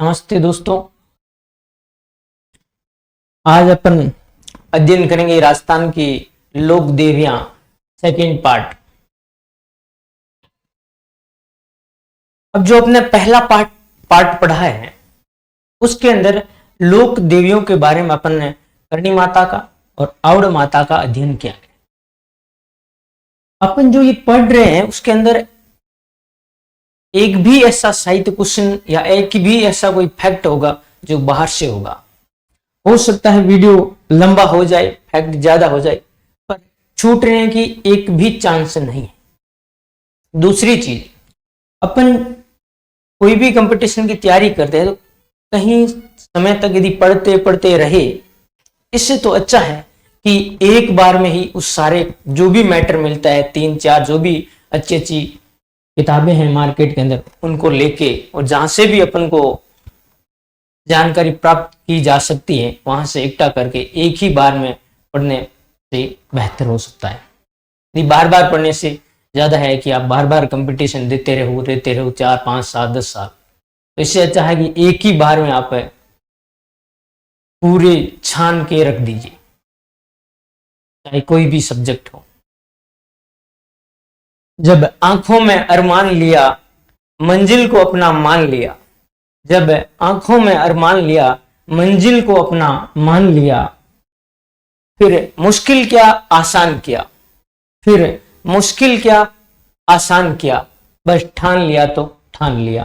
नमस्ते दोस्तों। आज अपन अध्ययन करेंगे राजस्थान की लोक देवियां सेकेंड पार्ट। अब जो अपने पहला पार्ट पढ़ा है उसके अंदर लोक देवियों के बारे में अपन ने करणी माता का और औड़ माता का अध्ययन किया है। अपन जो ये पढ़ रहे हैं उसके अंदर एक भी ऐसा साहित्य क्वेश्चन या एक भी ऐसा कोई फैक्ट होगा जो बाहर से होगा। हो सकता है वीडियो लंबा हो जाए, फैक्ट ज्यादा हो जाए, पर छूटने की एक भी चांस नहीं है। दूसरी चीज, अपन कोई भी कंपटीशन की तैयारी करते हैं तो कहीं समय तक यदि पढ़ते पढ़ते रहे, इससे तो अच्छा है कि एक बार में ही उस सारे जो भी मैटर मिलता है, 3-4 जो भी अच्छी अच्छी किताबें हैं मार्केट के अंदर, उनको लेके और जहां से भी अपन को जानकारी प्राप्त की जा सकती है वहां से इकट्ठा करके एक ही बार में पढ़ने से बेहतर हो सकता है। यदि बार बार पढ़ने से ज्यादा है कि आप बार बार कंपटीशन देते रहो 4, 5, 7, 10 साल, तो इससे अच्छा है कि एक ही बार में आप पूरे छान के रख दीजिए, चाहे कोई भी सब्जेक्ट हो। जब आंखों में अरमान लिया, मंजिल को अपना मान लिया। जब आंखों में अरमान लिया, मंजिल को अपना मान लिया। फिर मुश्किल क्या आसान किया, फिर मुश्किल क्या आसान किया, बस ठान लिया तो ठान लिया।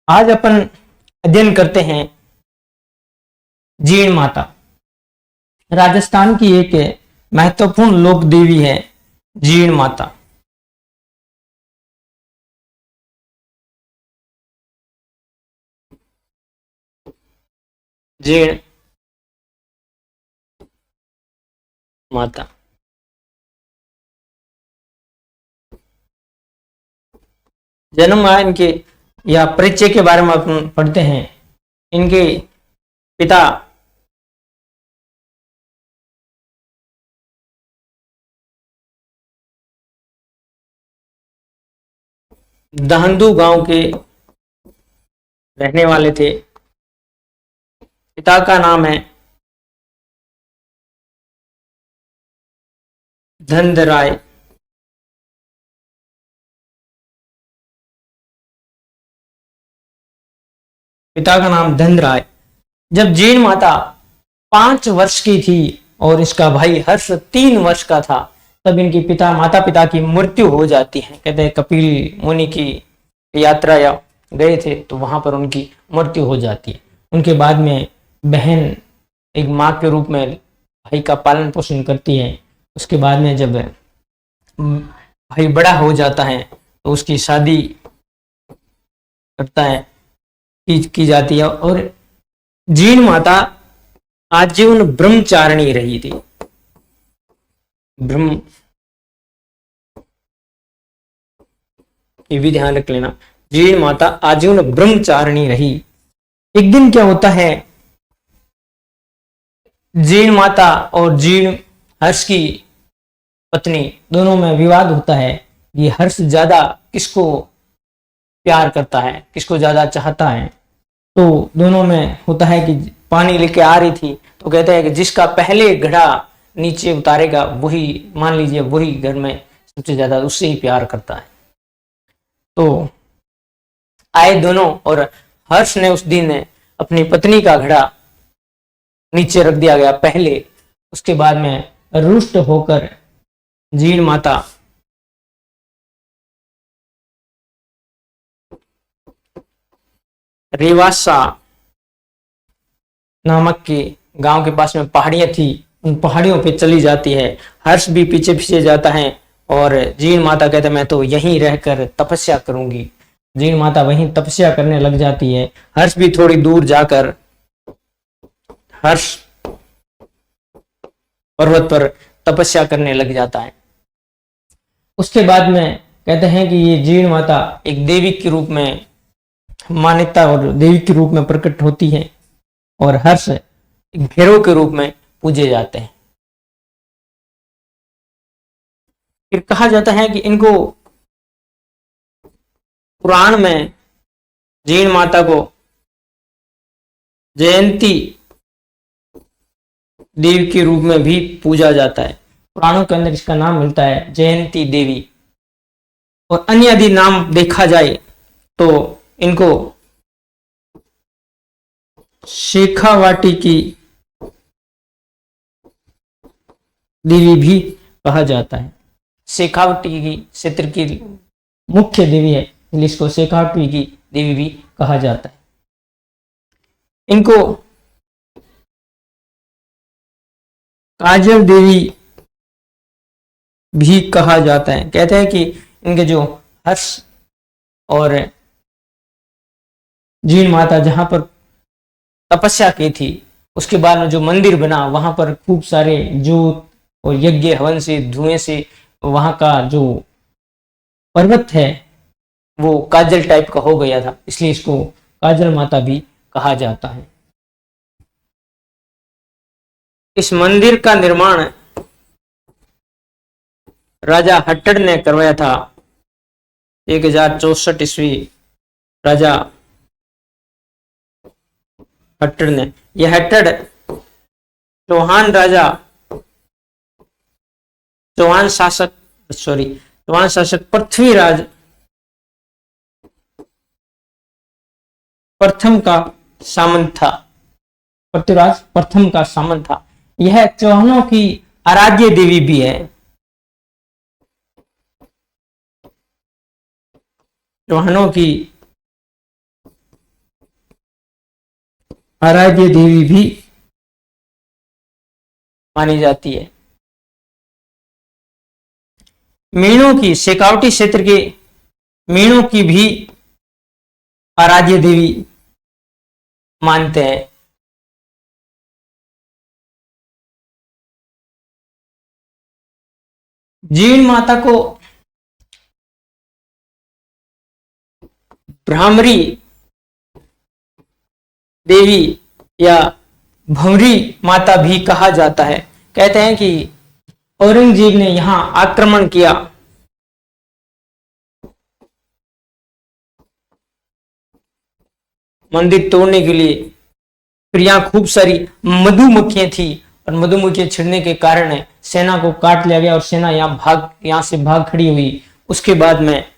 आज अपन अध्ययन करते हैं जीण माता। राजस्थान की एक महत्वपूर्ण लोक देवी है जीण माता। जीण माता जन्म आया इनके या परिचय के बारे में अपन पढ़ते हैं। इनके पिता दहंदू गांव के रहने वाले थे। पिता का नाम है धनद राय। पिता का नाम धनद राय। जब जीण माता 5 वर्ष की थी और इसका भाई हर्ष 3 वर्ष का था, तब इनकी माता पिता की मृत्यु हो जाती है। कहते हैं कपिल मुनि की यात्रा या गए थे तो वहां पर उनकी मृत्यु हो जाती है। उनके बाद में बहन एक माँ के रूप में भाई का पालन पोषण करती है। उसके बाद में जब भाई बड़ा हो जाता है तो उसकी शादी करता है की जाती है। और जीण माता आजीवन ब्रह्मचारिणी रही थी। ब्रह्म ये भी ध्यान रख लेना, जीण माता आजीवन ब्रह्मचारिणी रही। एक दिन क्या होता है, जीण माता और जीण हर्ष की पत्नी दोनों में विवाद होता है। ये हर्ष ज्यादा किसको प्यार करता है, किसको ज्यादा चाहता है। तो दोनों में होता है कि पानी लेके आ रही थी तो कहते हैं कि जिसका पहले घड़ा नीचे उतारेगा वही, मान लीजिए वही घर में सबसे ज्यादा उससे ही प्यार करता है। तो आए दोनों और हर्ष ने उस दिन अपनी पत्नी का घड़ा नीचे रख दिया गया पहले। उसके बाद में रुष्ट होकर जीण माता रेवासा नामक के गांव के पास में पहाड़ियां थी, उन पहाड़ियों पे चली जाती है। हर्ष भी पीछे पीछे जाता है और जीण माता कहते मैं तो यहीं रहकर तपस्या करूंगी। जीण माता वहीं तपस्या करने लग जाती है। हर्ष भी थोड़ी दूर जाकर हर्ष पर्वत पर तपस्या करने लग जाता है। उसके बाद में कहते हैं कि ये जीण माता एक देवी के रूप में मान्यता और देवी के रूप में प्रकट होती है और हर्ष भैरव के रूप में पूजे जाते हैं। फिर कहा जाता है कि इनको पुराण में जीण माता को जयंती देवी के रूप में भी पूजा जाता है। पुराणों के अंदर इसका नाम मिलता है जयंती देवी। और अन्य यदि नाम देखा जाए तो इनको शेखावाटी की देवी भी कहा जाता है। शेखावटी की क्षेत्र की मुख्य देवी है, इसलिए इसको शेखावटी की देवी भी कहा जाता है। इनको काजल देवी भी कहा जाता है। कहते हैं कि इनके जो हर्ष और जीण माता जहां पर तपस्या की थी, उसके बाद में जो मंदिर बना वहां पर खूब सारे जोत और यज्ञ हवन से, धुएं से वहां का जो पर्वत है वो काजल टाइप का हो गया था, इसलिए इसको काजल माता भी कहा जाता है। इस मंदिर का निर्माण राजा हट्टड़ ने करवाया था 1064 ईस्वी। राजा हट्टड़ ने, यह हट्टड़ चौहान राजा, चौहान शासक पृथ्वीराज प्रथम का सामंत था। पृथ्वीराज प्रथम का सामंत था। यह चौहानों की आराध्य देवी भी है। चौहानों की आराध्य देवी भी मानी जाती है। मीणों की, शेखावटी क्षेत्र के मीणों की भी आराध्य देवी मानते हैं। जीण माता को भ्रामरी देवी या भंवरी माता भी कहा जाता है। कहते हैं कि औरंगजेब ने यहां आक्रमण किया, मंदिर तोड़ने के लिए। फिर यहां खूब सारी मधुमक्खियां थी और मधुमक्खियां छिड़ने के कारण सेना को काट लिया गया और सेना यहां से भाग खड़ी हुई। उसके बाद में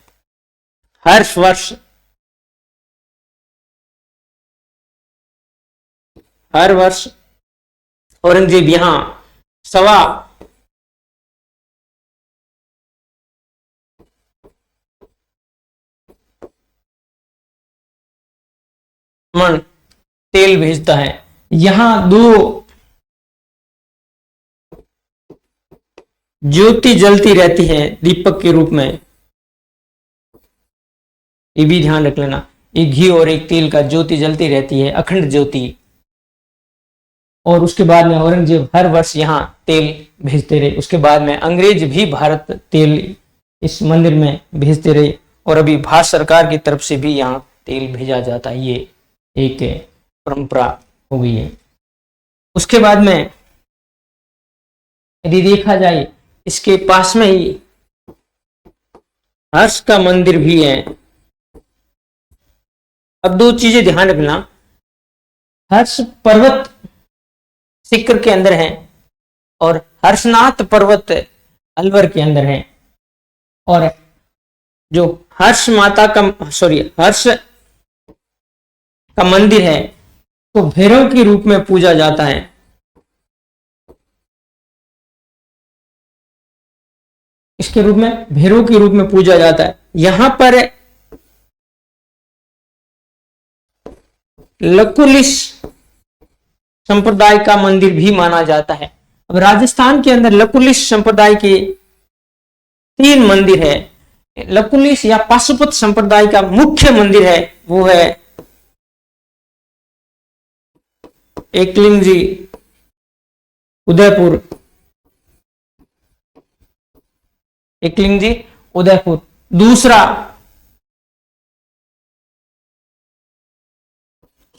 हर वर्ष औरंगजेब यहां सवा मन तेल भेजता है। यहां 2 ज्योति जलती रहती है दीपक के रूप में। ये भी ध्यान रख लेना, एक घी और एक तेल का ज्योति जलती रहती है, अखंड ज्योति। और उसके बाद में औरंगजेब हर वर्ष यहाँ तेल भेजते रहे। उसके बाद में अंग्रेज भी भारत तेल इस मंदिर में भेजते रहे और अभी भारत सरकार की तरफ से भी यहाँ तेल भेजा जाता है। ये एक परंपरा हो गई है। उसके बाद में यदि देखा जाए, इसके पास में ही हर्ष का मंदिर भी है। अब 2 चीजें ध्यान रखना, हर्ष पर्वत सिक्र के अंदर है और हर्षनाथ पर्वत अलवर के अंदर है। और जो हर्ष का मंदिर है तो भैरव के रूप में पूजा जाता है। इसके रूप में भैरव के रूप में पूजा जाता है। यहां पर लकुलिश संप्रदाय का मंदिर भी माना जाता है। अब राजस्थान के अंदर लकुलिश संप्रदाय के 3 मंदिर है। लकुलिश या पाशुपत संप्रदाय का मुख्य मंदिर है, वो है एकलिंग जी उदयपुर। एकलिंग जी उदयपुर। दूसरा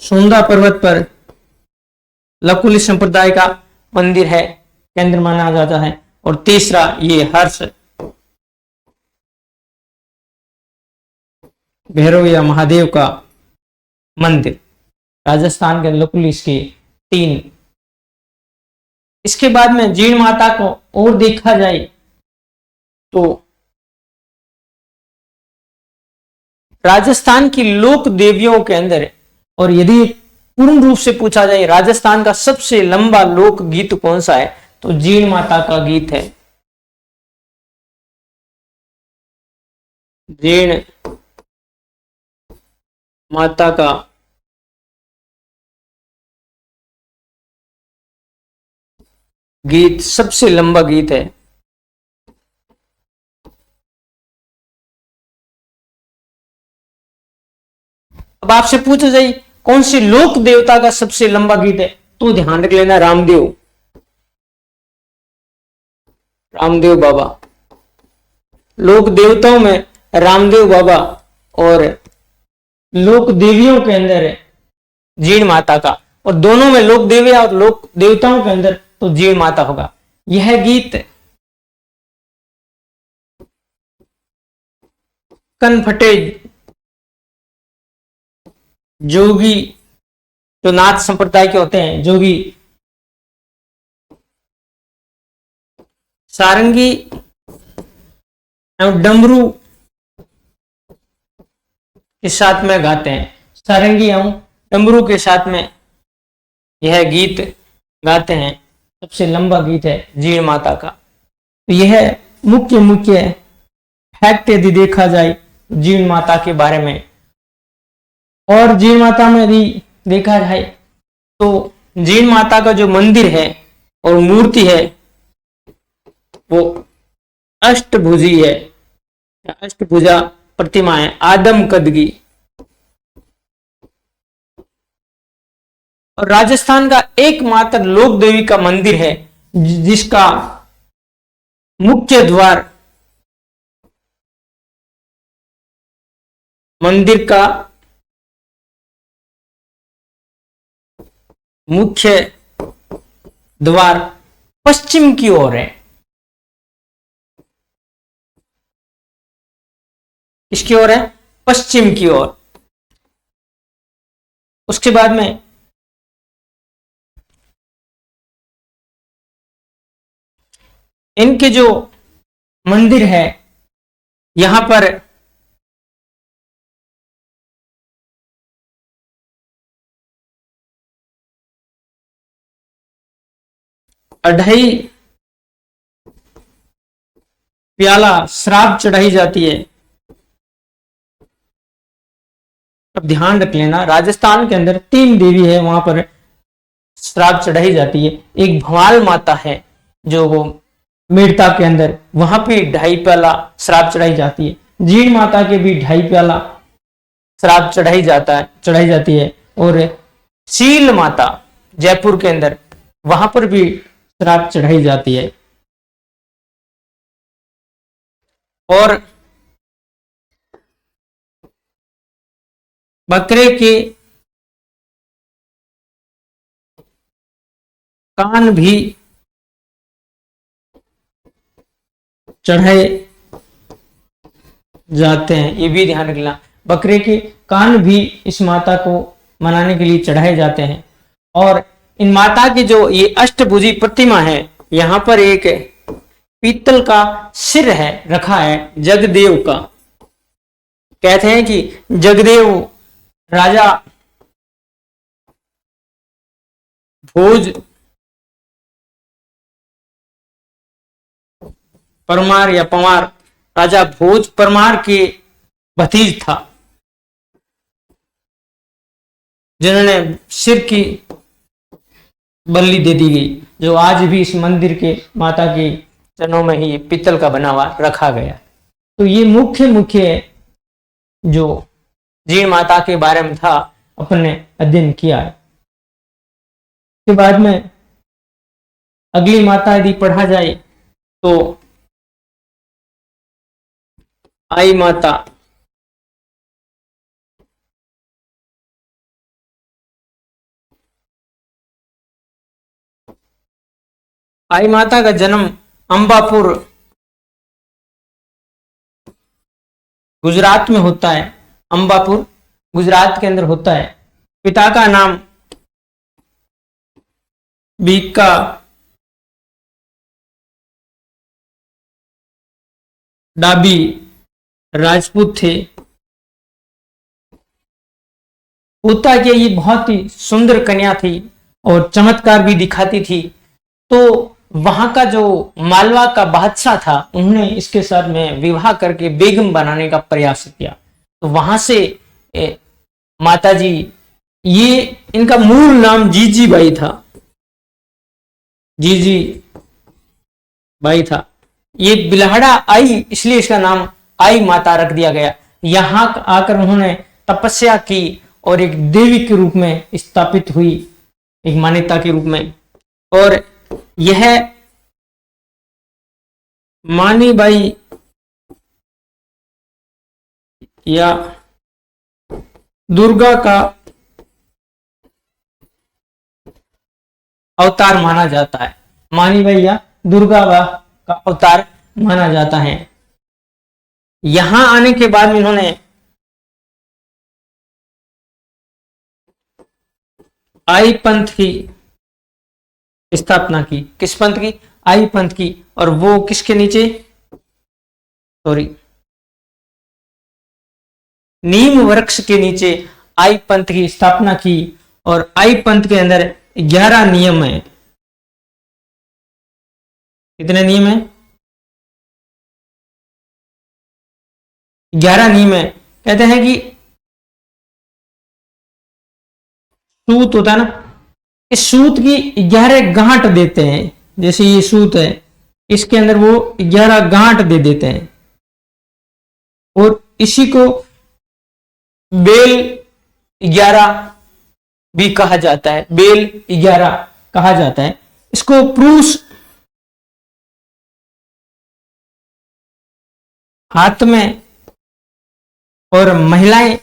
सोंदा पर्वत पर लकुलिश संप्रदाय का मंदिर है, केंद्र माना जाता है। और तीसरा ये हर्ष भैरव या महादेव का मंदिर, राजस्थान के अंदर कुल इसके 3। इसके बाद में जीण माता को और देखा जाए तो राजस्थान की लोक देवियों के अंदर, और यदि पूर्ण रूप से पूछा जाए राजस्थान का सबसे लंबा लोक गीत कौन सा है, तो जीण माता का गीत है। जीण माता का गीत सबसे लंबा गीत है। अब आपसे पूछा जाए कौन सी लोक देवता का सबसे लंबा गीत है, तो ध्यान रख लेना रामदेव, रामदेव बाबा। लोक देवताओं में रामदेव बाबा और लोक देवियों के अंदर है जीण माता का, और दोनों में लोक देविया और लोक देवताओं के अंदर तो जीण माता होगा। यह गीत कनफटे जोगी, जो नाथ संप्रदाय के होते हैं जोगी, सारंगी एवं डमरू के साथ में गाते हैं। सारंगी एवं डमरू के साथ में यह गीत गाते हैं। सबसे लंबा गीत है जीण माता का। तो यह मुख्य फैक्ट यदि देखा जाए जीण माता के बारे में। और जीण माता में यदि देखा जाए तो जीण माता का जो मंदिर है और मूर्ति है वो अष्टभुजी है, अष्टभुजा प्रतिमा है, आदम कद की। और राजस्थान का एकमात्र लोक देवी का मंदिर है जिसका मुख्य द्वार, मंदिर का मुख्य द्वार पश्चिम की ओर है। किसकी ओर है? पश्चिम की ओर। उसके बाद में इनके जो मंदिर है यहां पर अढ़ाई प्याला श्राद्ध चढ़ाई जाती है। अब ध्यान रख लेना राजस्थान के अंदर 3 देवी है, वहां पर श्राद्ध चढ़ाई जाती है। एक भवाल माता है जो वो मेड़ता के अंदर, वहां पे 2.5 प्याला श्राद्ध चढ़ाई जाती है। जीण माता के भी 2.5 प्याला श्राद्ध चढ़ाई जाती है। और सील माता जयपुर के अंदर, वहां पर भी श्राद्ध चढ़ाई जाती है। और बकरे के कान भी चढ़ाए जाते हैं, ये भी ध्यान रखना। बकरे के कान भी इस माता को मनाने के लिए चढ़ाए जाते हैं। और इन माता की जो ये अष्टभुजी प्रतिमा है, यहां पर एक पीतल का सिर है रखा है जगदेव का। कहते हैं कि जगदेव राजा भोज परमार या पवार, राजा भोज परमार के भतीज था, जिन्होंने सिर की बलि दे दी गई, जो आज भी इस मंदिर के माता के चरणों में ही पीतल का बना हुआ रखा गया। तो ये मुख्य जो जीण माता के बारे में था अपने अध्ययन किया है। के बाद में अगली माता यदि पढ़ा जाए तो आई माता। आई माता का जन्म अंबापुर गुजरात में होता है। अंबापुर गुजरात के अंदर होता है। पिता का नाम बीका डाबी राजपूत थे। होता कि ये बहुत ही सुंदर कन्या थी और चमत्कार भी दिखाती थी, तो वहां का जो मालवा का बादशाह था उन्होंने इसके साथ में विवाह करके बेगम बनाने का प्रयास किया। तो वहां से माता जी, ये इनका मूल नाम जीजी बाई था, जीजी बाई था। ये बिल्हड़ा आई इसलिए इसका नाम आई माता रख दिया गया। यहां आकर उन्होंने तपस्या की और एक देवी के रूप में स्थापित हुई, एक मान्यता के रूप में। और यह मानी बाई या दुर्गा का अवतार माना जाता है। मानी बाई या दुर्गा का अवतार माना जाता है। यहां आने के बाद में इन्होंने आई पंथ की स्थापना की। किस पंथ की? आई पंथ की। और वो किसके नीचे? सॉरी, नीम वृक्ष के नीचे आई पंथ की स्थापना की। और आई पंथ के अंदर 11 नियम है। कितने नियम है? 11 नियम है। कहते हैं कि सूत होता है ना, इस सूत की 11 गांठ देते हैं। जैसे ये सूत है, इसके अंदर वो 11 गांठ दे देते हैं और इसी को बेल 11 भी कहा जाता है। बेल 11 कहा जाता है। इसको पुरुष हाथ में और महिलाएं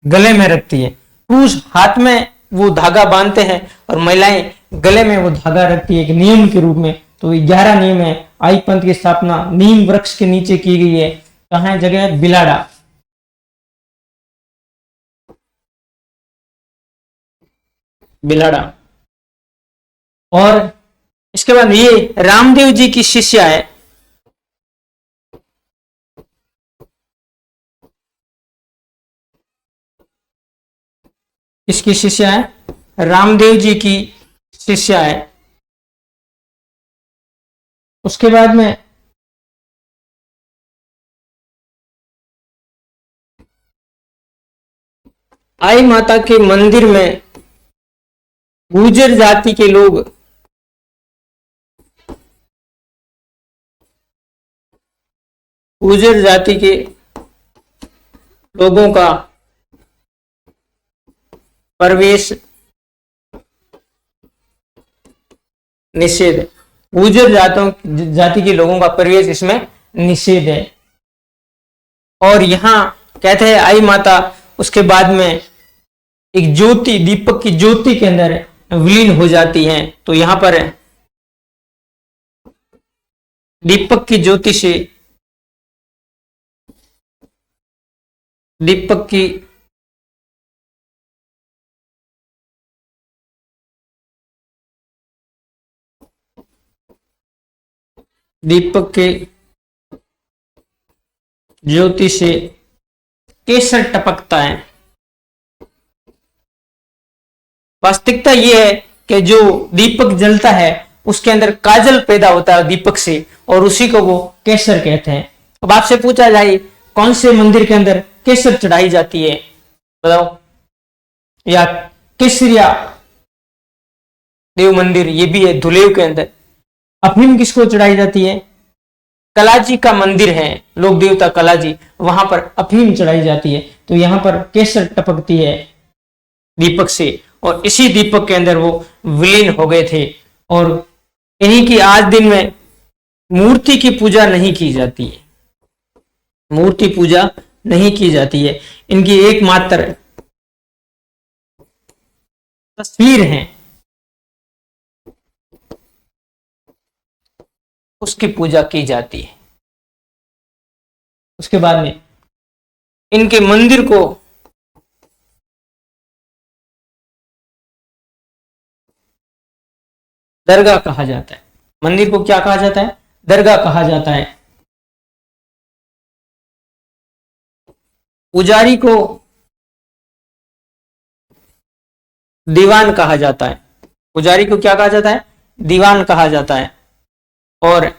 गले में रखती है। पुरुष हाथ में वो धागा बांधते हैं और महिलाएं गले में वो धागा रखती है एक नियम के रूप में। तो 11 नियम है। आई पंथ की स्थापना नीम वृक्ष के नीचे की गई है। कहां है जगह? बिलाड़ा। बिलाड़ा। और इसके बाद ये रामदेव जी की शिष्या है। इसकी शिष्या है, रामदेव जी की शिष्या है। उसके बाद में आई माता के मंदिर में गुर्जर जाति के लोग गुर्जर जाति के लोगों का प्रवेश निषेध। गुर्जर जाति के लोगों का प्रवेश इसमें निषेध है। और यहां कहते हैं आई माता उसके बाद में एक ज्योति, दीपक की ज्योति के अंदर विलीन हो जाती हैं। तो यहां पर दीपक की ज्योति से दीपक की दीपक के ज्योति से केसर टपकता है। वास्तविकता यह है कि जो दीपक जलता है उसके अंदर काजल पैदा होता है दीपक से, और उसी को वो केसर कहते हैं। अब आपसे पूछा जाए कौन से मंदिर के अंदर केसर चढ़ाई जाती है, बताओ? या केसरिया देव मंदिर, ये भी है धुलेव के अंदर। अफीम किसको चढ़ाई जाती है? कलाजी का मंदिर है, लोक देवता कलाजी, वहां पर अफीम चढ़ाई जाती है। तो यहां पर केसर टपकती है दीपक से, और इसी दीपक के अंदर वो विलीन हो गए थे। और इन्हीं की आज दिन में मूर्ति की पूजा नहीं की जाती है। मूर्ति पूजा नहीं की जाती है। इनकी एकमात्र तस्वीर है, उसकी पूजा की जाती है। उसके बाद में इनके मंदिर को दरगाह कहा जाता है। मंदिर को क्या कहा जाता है? दरगाह कहा जाता है। पुजारी को दीवान कहा जाता है। पुजारी को क्या कहा जाता है? दीवान कहा जाता है। और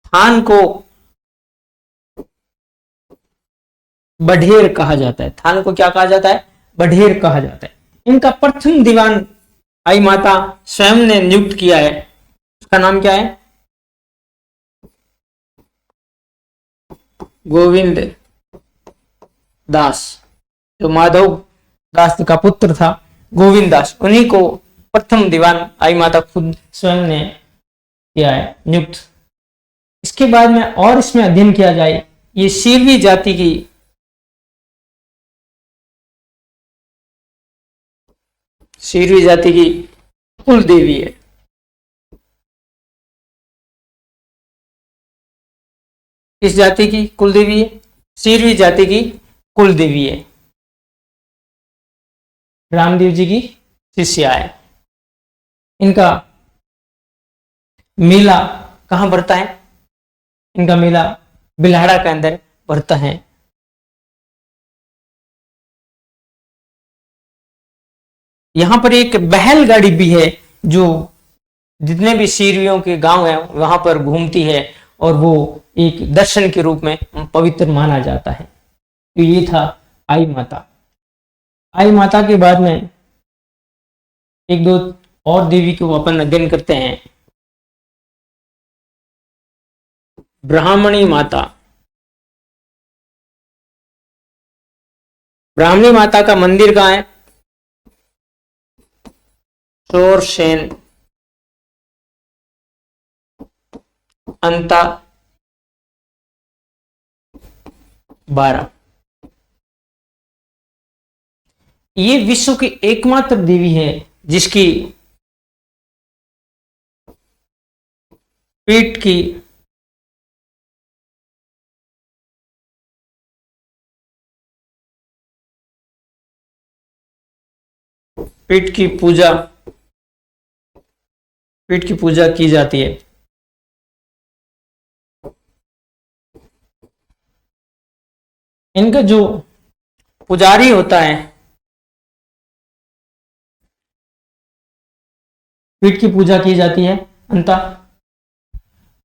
थान को बढ़ेर कहा जाता है। थान को क्या कहा जाता है? बढ़ेर कहा जाता है। इनका प्रथम दीवान आई माता स्वयं ने नियुक्त किया है। उसका नाम क्या है? गोविंद दास। जो माधव दास का पुत्र था गोविंद दास, उन्हीं को प्रथम दीवान आई माता खुद स्वयं ने किया है नियुक्त। इसके बाद में और इसमें अध्ययन किया जाए, ये सीरवी जाति की कुल देवी है। किस जाति की कुल देवी है? सीरवी जाति की कुल देवी है। रामदेव जी की शिष्या है। इनका मेला कहां भरता है? इनका मेला बिल्हाड़ा के अंदर भरता है। यहां पर एक बैलगाड़ी भी है जो जितने भी सीरियों के गांव हैं वहां पर घूमती है, और वो एक दर्शन के रूप में पवित्र माना जाता है। तो ये था आई माता। आई माता के बाद में एक दो और देवी को अपन अध्ययन करते हैं। ब्राह्मणी माता। ब्राह्मणी माता का मंदिर कहां है? शोरसेन अंता 12। ये विश्व की एकमात्र देवी है जिसकी पीठ की पीठ की पूजा पीठ की पूजा की जाती है। इनका जो पुजारी होता है, पीठ की पूजा की जाती है अंता।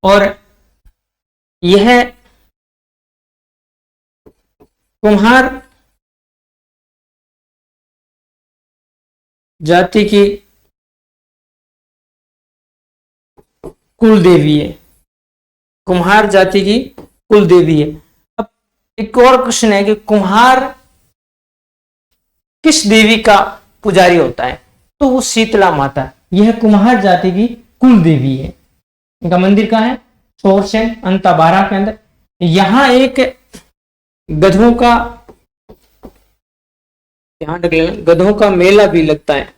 और यह कुम्हार जाति की कुल देवी है। कुम्हार जाति की कुल देवी है। अब एक और क्वेश्चन है कि कुम्हार किस देवी का पुजारी होता है? तो वो शीतला माता। यह कुम्हार जाति की कुल देवी है। इनका मंदिर कहाँ है? शोरसेन अंता 12 के अंदर। यहां एक गधों का ध्यान रख लेना, गधों का मेला भी लगता है।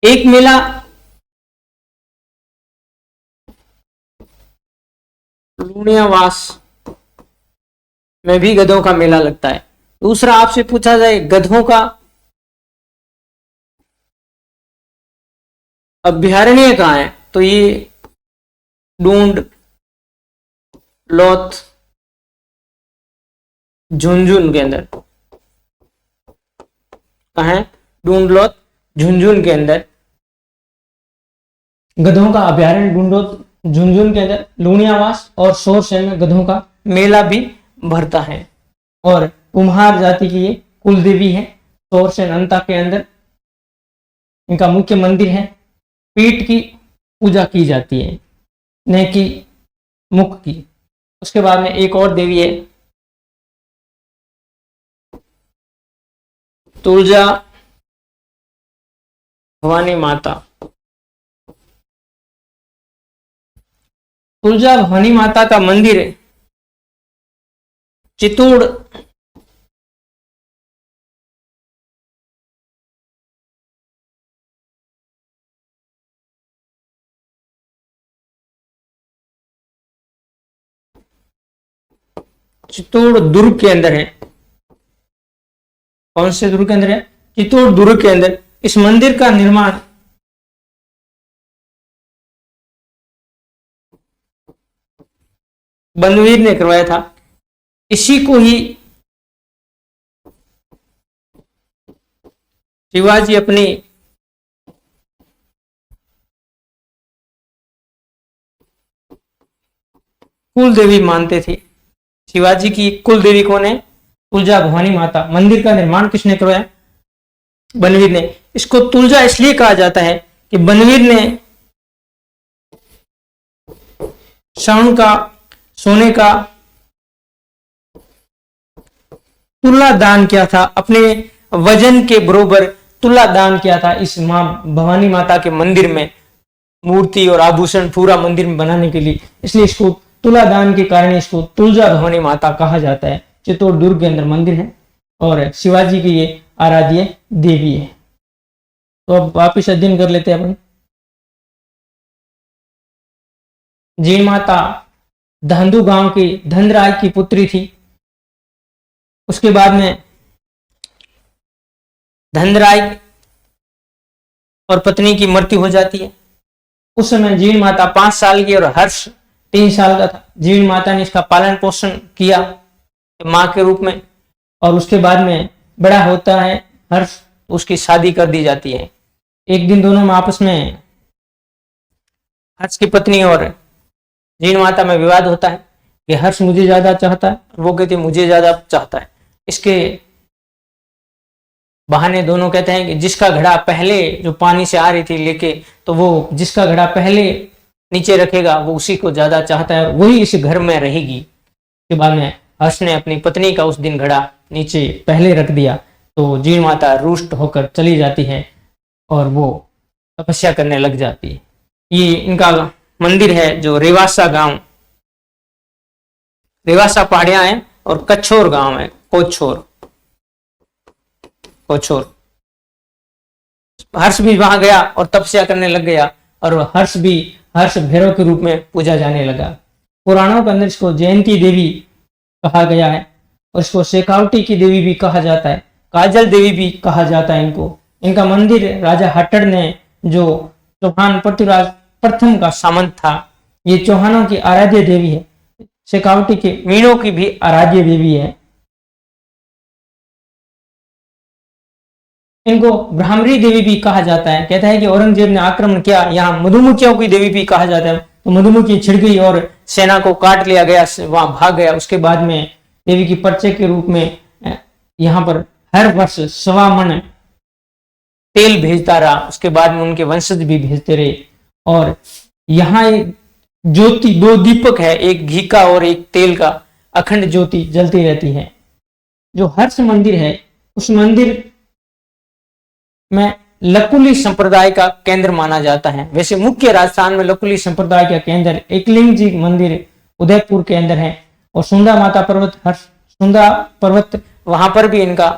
एक मेला लूणियावास में भी गधों का मेला लगता है। दूसरा आपसे पूछा जाए गधों का अभ्यारण्य कहाँ है, तो ये डूंड लोथ झुंझुन के अंदर। कहाँ है? डूंड लोथ झुंझुन के अंदर गधों का अभ्यारण्य डूंडोत झुंझुन के अंदर लूणियावास और शोरसेन में गधों का मेला भी भरता है। और कुम्हार जाति की ये कुल देवी है। शोरसेन अंता के अंदर इनका मुख्य मंदिर है। पीठ की पूजा की जाती है, न कि मुख की। उसके बाद में एक और देवी है तुलजा भवानी माता। तुलजा भवानी माता का मंदिर चित्तौड़ चित्तौड़ दुर्ग के अंदर है। कौन से दुर्ग के अंदर है? चित्तौड़ दुर्ग के अंदर। इस मंदिर का निर्माण बनवीर ने करवाया था। इसी को ही शिवाजी अपनी कुल देवी मानते थे। शिवाजी की कुल देवी कौन है? तुलजा भवानी माता। मंदिर का निर्माण किसने करवाया? बनवीर ने। इसको तुलजा इसलिए कहा जाता है कि बनवीर ने स्वर्ण का, सोने का तुला दान किया था, अपने वजन के बरोबर तुला दान किया था इस मां भवानी माता के मंदिर में, मूर्ति और आभूषण पूरा मंदिर में बनाने के लिए। इसलिए इसको तुला दान के कारण इसको तुलजा भवानी माता कहा जाता है। चित्तौड़ दुर्ग के अंदर मंदिर है और शिवाजी की ये आराध्य देवी है। तो अब वापिस अध्ययन कर लेते हैं अपन। जीण माता धांधु गांव की धनराय की पुत्री थी। उसके बाद में धनराय और पत्नी की मृत्यु हो जाती है। उस समय जीण माता 5 साल की और हर्ष 3 साल का था। जीण माता ने इसका पालन पोषण किया मां के रूप में, और उसके बाद में बड़ा होता है हर्ष, उसकी शादी कर दी जाती है। एक दिन दोनों में आपस में, हर्ष की पत्नी और जीण माता में विवाद होता है कि हर्ष मुझे ज्यादा चाहता है, वो कहती मुझे ज्यादा चाहता है। इसके बहाने दोनों कहते हैं कि जिसका घड़ा पहले जो पानी से आ रही थी लेके, तो वो जिसका घड़ा पहले नीचे रखेगा वो उसी को ज्यादा चाहता है और वही इस घर में रहेगी। के बाद में हर्ष ने अपनी पत्नी का उस दिन घड़ा नीचे पहले रख दिया, तो जीण माता रुष्ट होकर चली जाती है और वो तपस्या करने लग जाती है। ये इनका मंदिर है जो रेवासा गांव, रेवासा पहाड़ियां है और कछोर गांव है, कोछोर, कोछोर। हर्ष भी वहां गया और तपस्या करने लग गया, और हर्ष भी हर्ष भैरव के रूप में पूजा जाने लगा। पुराणों के अंदर इसको जयंती देवी कहा गया है और इसको शेखावटी की देवी भी कहा जाता है, काजल देवी भी कहा जाता है इनको। इनका मंदिर राजा हट्टड़ ने, जो चौहान पृथ्वीराज प्रथम का सामंत था, ये चौहानों की आराध्य देवी है। शेखावटी के मीणों की भी आराध्य देवी है। इनको ब्राह्मणी देवी भी कहा जाता है। कहता है कि औरंगजेब ने आक्रमण किया, यहाँ मधुमक्खियों की देवी भी कहा जाता है, तो मधुमक्खी छिड़ गई और सेना को काट लिया गया, वहां भाग गया। उसके बाद में देवी की परिचय के रूप में यहाँ पर हर वर्ष 1.25 मन तेल भेजता रहा। उसके बाद में उनके वंशज भी भेजते रहे। और यहाँ एक ज्योति, 2 दीपक है, एक घी का और एक तेल का, अखंड ज्योति जलती रहती है। जो हर्ष मंदिर है उस मंदिर में लकुली संप्रदाय का केंद्र माना जाता है। वैसे मुख्य राजस्थान में लकुली संप्रदाय का केंद्र एकलिंग जी मंदिर उदयपुर के अंदर है, और सुंदा माता पर्वत, हर्ष सुंदा पर्वत, वहां पर भी इनका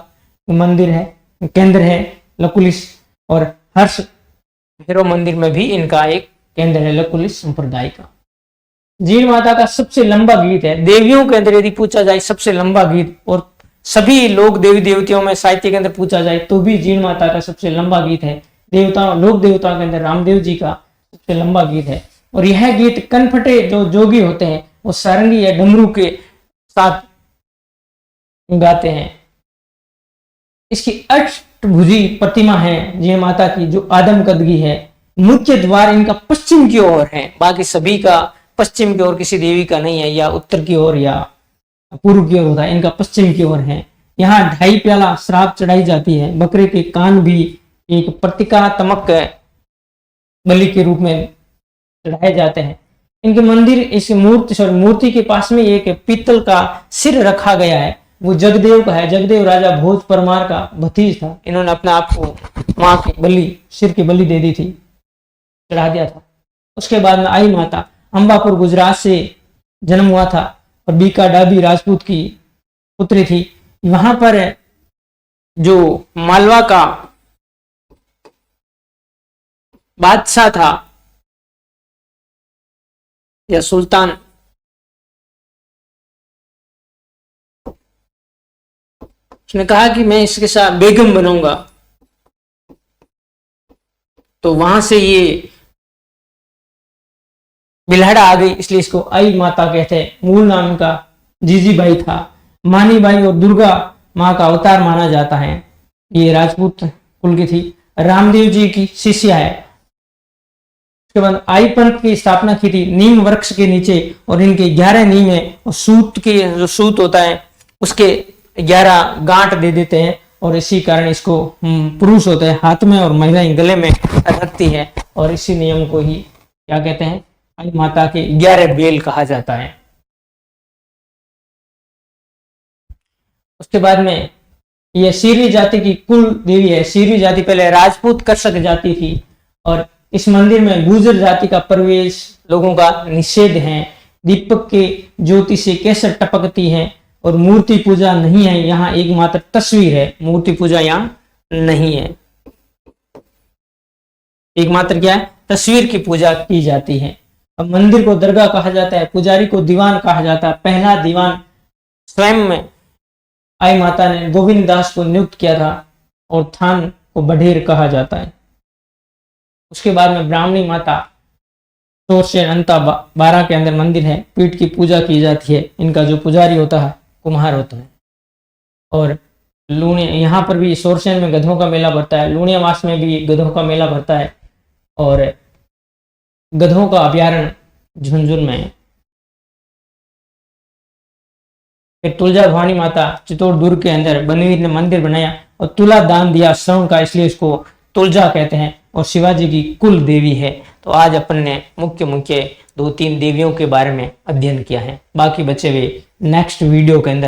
मंदिर है, केंद्र है लकुलिस। और हर्ष भैरव मंदिर में भी इनका एक केंद्र है लकुलिस संप्रदाय का। जीण माता का सबसे लंबा गीत है, देवियों के अंदर यदि पूछा जाए सबसे लंबा गीत, और सभी लोग देवी देवतियों में साहित्य के अंदर पूछा जाए तो भी जीण माता का सबसे लंबा गीत है। देवताओं, लोक देवताओं के अंदर रामदेव जी का सबसे लंबा गीत है। और यह गीत कनफटे जो जोगी होते हैं वो सारंगी या डमरू के साथ गाते हैं। इसकी अष्टभुजी प्रतिमा है जीण माता की, जो आदम कदगी है। मुख्य द्वार इनका पश्चिम की ओर है, बाकी सभी का पश्चिम की ओर, किसी देवी का नहीं है, या उत्तर की ओर या पूर्व की ओर होता है, इनका पश्चिम की ओर है। यहाँ 2.5 प्याला श्राप चढ़ाई जाती है। बकरे के कान भी एक प्रतीकात्मक बलि के रूप में चढ़ाए जाते हैं। इनके मंदिर, इस मूर्ति के पास में एक पीतल का सिर रखा गया है, वो जगदेव का है। जगदेव राजा भोज परमार का भतीज था। इन्होंने अपने आप को मां की बलि, सिर की बलि दे दी थी, चढ़ा दिया था। उसके बाद में आई माता, अंबापुर गुजरात से जन्म हुआ था और बीका डाबी राजपूत की पुत्री थी। वहां पर जो मालवा का बादशाह था या सुल्तान, उसने कहा कि मैं इसके साथ बेगम बनूंगा, तो वहां से ये बिलहड़ा आ गई, इसलिए इसको आई माता कहते हैं। मूल नाम इनका जीजी बाई था। मानी बाई और दुर्गा माँ का अवतार माना जाता है। ये राजपूत कुल की थी, रामदेव जी की शिष्या है। उसके बाद आई पंथ की स्थापना की थी नीम वृक्ष के नीचे, और इनके 11 नीम है, और सूत के जो सूत होता है उसके 11 गांठ दे देते हैं, और इसी कारण इसको पुरुष होता है हाथ में और महिलाएं गले में रखती है, और इसी नियम को ही क्या कहते हैं, आई माता के 11 बेल कहा जाता है। उसके बाद में यह सीरी जाति की कुल देवी है। सीरी जाति पहले राजपूत कर्षक जाति थी, और इस मंदिर में गुर्जर जाति का प्रवेश लोगों का निषेध है। दीपक के ज्योति से केसर टपकती है, और मूर्ति पूजा नहीं है यहाँ, एकमात्र तस्वीर है, मूर्ति पूजा यहाँ नहीं है। एकमात्र क्या है, तस्वीर की पूजा की जाती है। अब मंदिर को दरगाह कहा जाता है, पुजारी को दीवान कहा जाता है। पहला दीवान स्वयं में आई माता ने गोविंद दास को नियुक्त किया था, और थान को बढेर कहा जाता है। उसके बाद में ब्राह्मणी माता शोरशेन अंता 12 के अंदर मंदिर है। पीठ की पूजा की जाती है। इनका जो पुजारी होता है कुम्हार होता है। और लूणी, यहाँ पर भी शोरशेन में गधों का मेला भरता है, लूणिया मास में भी गधों का मेला भरता है, और गधों का अभ्यारण्य झुंझुन में है। फिर तुलजा भवानी माता चित्तौड़ दुर्ग के अंदर बनवीर ने मंदिर बनाया, और तुला दान दिया श्रवण का, इसलिए इसको तुलजा कहते हैं, और शिवाजी की कुल देवी है। तो आज अपन ने मुख्य 2-3 देवियों के बारे में अध्ययन किया है। बाकी बचे हुए नेक्स्ट वीडियो के अंदर